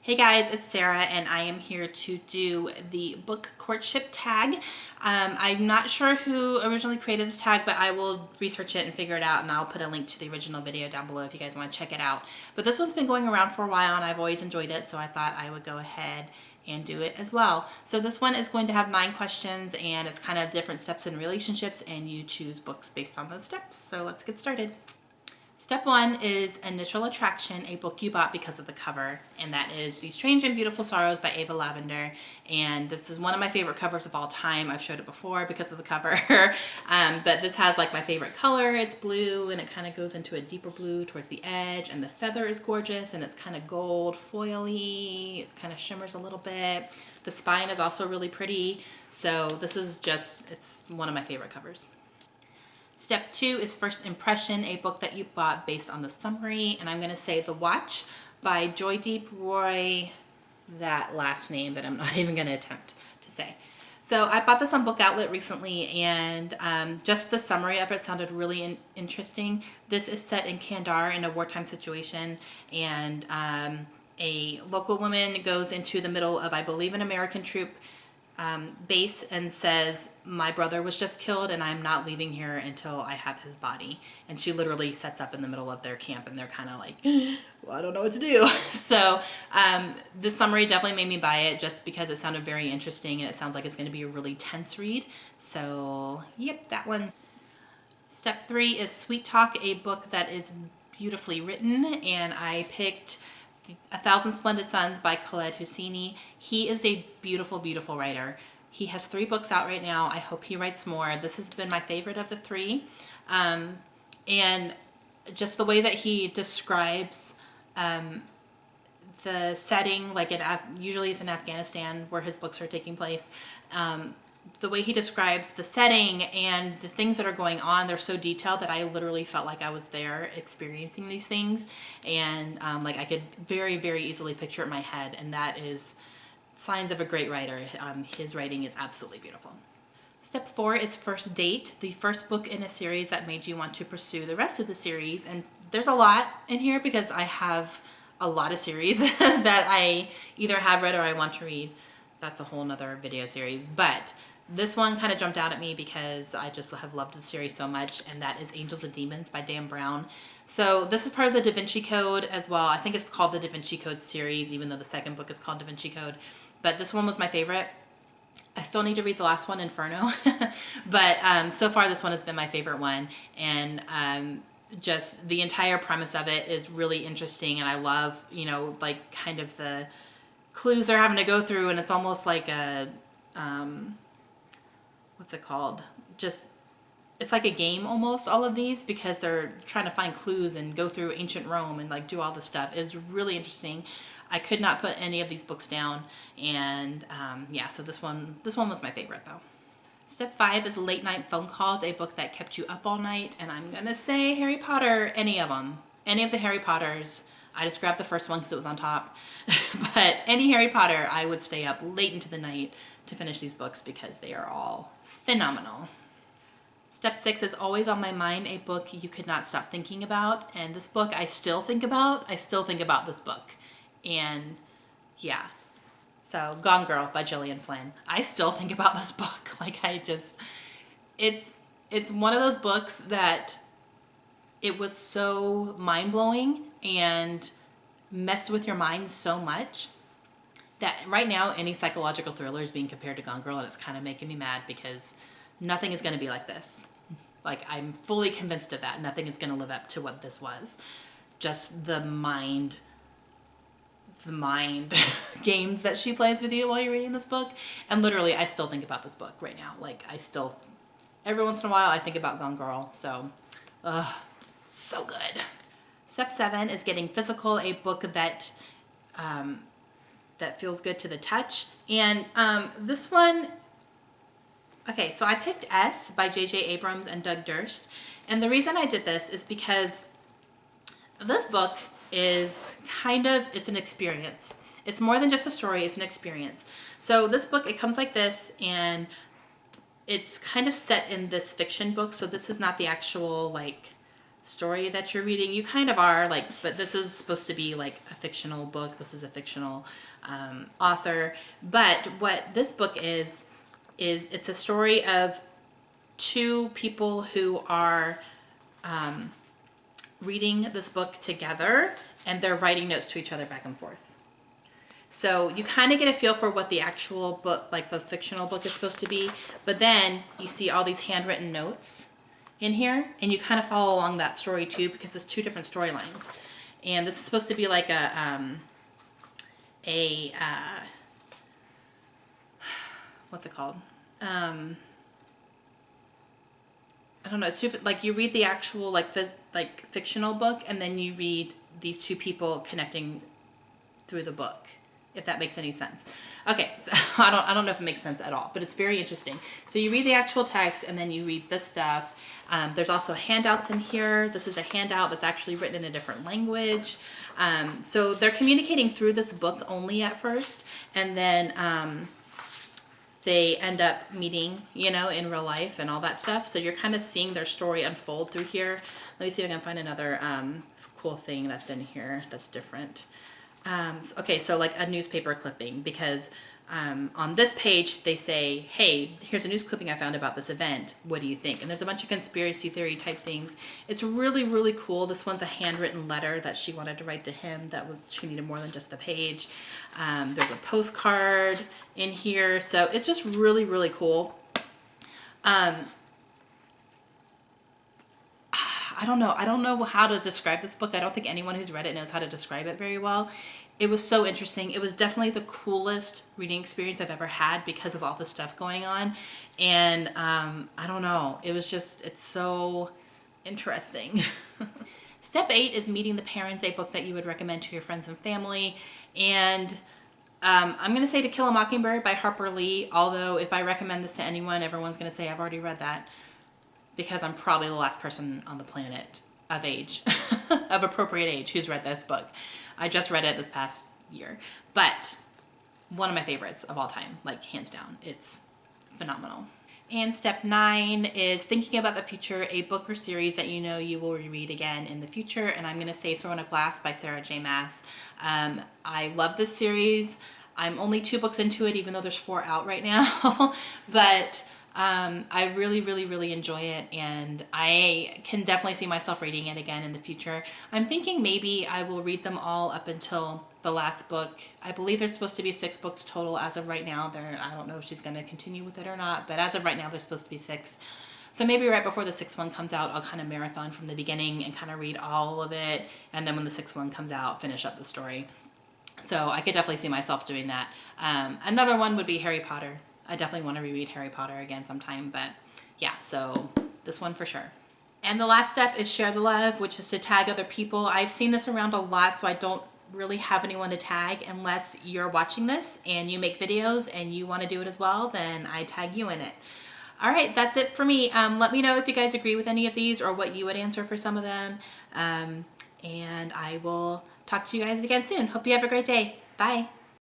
Hey guys, it's Sarah and I am here to do the book Courtship Tag. I'm not sure who originally created this tag, but I will research it and figure it out, and I'll put a link to the original video down below if you guys want to check it out. But this one's been going around for a while and I've always enjoyed it, so I thought I would go ahead and do it as well. So this one is going to have 9 questions and it's kind of different steps in relationships, and you choose books based on those steps. So let's get started. Step 1 is Initial Attraction, a book you bought because of the cover, and that is The Strange and Beautiful Sorrows by Ava Lavender. And this is one of my favorite covers of all time. I've showed it before because of the cover, but this has like my favorite color. It's blue and it kind of goes into a deeper blue towards the edge, and the feather is gorgeous and it's kind of gold foily. It kind of shimmers a little bit. The spine is also really pretty. So this is just, it's one of my favorite covers. Step 2 is First Impression, a book that you bought based on the summary, and I'm going to say The Watch by Joydeep Roy, that last name that I'm not even going to attempt to say. So I bought this on Book Outlet recently, and just the summary of it sounded really interesting. This is set in Kandahar in a wartime situation, and a local woman goes into the middle of, I believe, an American troop base and says, my brother was just killed and I'm not leaving here until I have his body. And she literally sets up in the middle of their camp, and they're kind of like, well, I don't know what to do. So this summary definitely made me buy it just because it sounded very interesting, and it sounds like it's going to be a really tense read. So yep, that one. Step 3 is Sweet Talk, a book that is beautifully written, and I picked A Thousand Splendid Suns by Khaled Hosseini. He is a beautiful, beautiful writer. He has 3 books out right now. I hope he writes more. This has been my favorite of the 3. And just the way that he describes the setting, like usually it's in Afghanistan where his books are taking place. The way he describes the setting and the things that are going on, they're so detailed that I literally felt like I was there experiencing these things, and like I could very, very easily picture it in my head, and that is signs of a great writer. His writing is absolutely beautiful. Step 4 is First Date, the first book in a series that made you want to pursue the rest of the series. And there's a lot in here because I have a lot of series that I either have read or I want to read. That's a whole nother video series, but this one kind of jumped out at me because I just have loved the series so much, and that is Angels and Demons by Dan Brown. So this is part of the Da Vinci Code as well. I think it's called the Da Vinci Code series, even though the second book is called Da Vinci Code. But this one was my favorite. I still need to read the last one, Inferno. But so far this one has been my favorite one. And just the entire premise of it is really interesting. And I love, like kind of the clues they're having to go through. And it's almost like a... what's it called? It's like a game almost, all of these, because they're trying to find clues and go through ancient Rome and like do all this stuff. It's really interesting. I could not put any of these books down, and yeah, so this one was my favorite though. Step 5 is Late Night Phone Calls, a book that kept you up all night, and I'm gonna say Harry Potter, any of them. Any of the Harry Potters. I just grabbed the first one because it was on top. But any Harry Potter, I would stay up late into the night to finish these books because they are all phenomenal. Step 6 is Always on My Mind, a book you could not stop thinking about. And this book I still think about. I still think about this book. And yeah. So Gone Girl by Gillian Flynn. I still think about this book. Like it's one of those books that it was so mind-blowing and messed with your mind so much that right now any psychological thriller is being compared to Gone Girl, and it's kind of making me mad because nothing is going to be like this. Like, I'm fully convinced of that. Nothing is going to live up to what this was. Just the mind games that she plays with you while you're reading this book. And literally, I still think about this book right now. Like, every once in a while, I think about Gone Girl. So, so good. Step 7 is Getting Physical, a book that that feels good to the touch. And this one, okay, so I picked S by J.J. Abrams and Doug Durst. And the reason I did this is because this book is it's an experience. It's more than just a story, it's an experience. So this book, it comes like this, and it's kind of set in this fiction book. So this is not the actual like story that you're reading. You kind of are, like, but this is supposed to be like a fictional book. This is a fictional author. But what this book is it's a story of two people who are reading this book together, and they're writing notes to each other back and forth. So you kind of get a feel for what the actual book, like the fictional book, is supposed to be. But then you see all these handwritten notes in here, and you kind of follow along that story too, because it's two different storylines. And this is supposed to be like what's it called? I don't know. It's too, like, you read the actual like fictional book, and then you read these two people connecting through the book, if that makes any sense. Okay, so I don't know if it makes sense at all, but it's very interesting. So you read the actual text, and then you read this stuff. There's also handouts in here. This is a handout that's actually written in a different language. So they're communicating through this book only at first, and then they end up meeting, you know, in real life and all that stuff. So you're kind of seeing their story unfold through here. Let me see if I can find another cool thing that's in here that's different. Okay, so like a newspaper clipping, because on this page they say, hey, here's a news clipping I found about this event. What do you think? And there's a bunch of conspiracy theory type things. It's really, really cool. This one's a handwritten letter that she wanted to write to him. She needed more than just the page. There's a postcard in here. So it's just really, really cool. I don't know how to describe this book. I don't think anyone who's read it knows how to describe it very well. It was so interesting. It was definitely the coolest reading experience I've ever had because of all the stuff going on. And I don't know. It's so interesting. Step 8 is Meeting the Parents, a book that you would recommend to your friends and family. And I'm going to say To Kill a Mockingbird by Harper Lee. Although if I recommend this to anyone, everyone's going to say I've already read that, because I'm probably the last person on the planet of age, of appropriate age, who's read this book. I just read it this past year, but one of my favorites of all time, like hands down. It's phenomenal. And step 9 is Thinking About the Future, a book or series that you know you will reread again in the future. And I'm going to say Throw in a Glass by Sarah J. Maas. I love this series. I'm only 2 books into it, even though there's 4 out right now, but I really, really, really enjoy it, and I can definitely see myself reading it again in the future. I'm thinking maybe I will read them all up until the last book. I believe there's supposed to be 6 books total as of right now. I don't know if she's going to continue with it or not, but as of right now, there's supposed to be 6. So maybe right before the 6th one comes out, I'll kind of marathon from the beginning and kind of read all of it, and then when the 6th one comes out, finish up the story. So I could definitely see myself doing that. Another one would be Harry Potter. I definitely want to reread Harry Potter again sometime, but yeah, so this one for sure. And the last step is Share the Love, which is to tag other people. I've seen this around a lot, so I don't really have anyone to tag unless you're watching this and you make videos and you want to do it as well, then I tag you in it. All right, that's it for me. Let me know if you guys agree with any of these or what you would answer for some of them. And I will talk to you guys again soon. Hope you have a great day. Bye.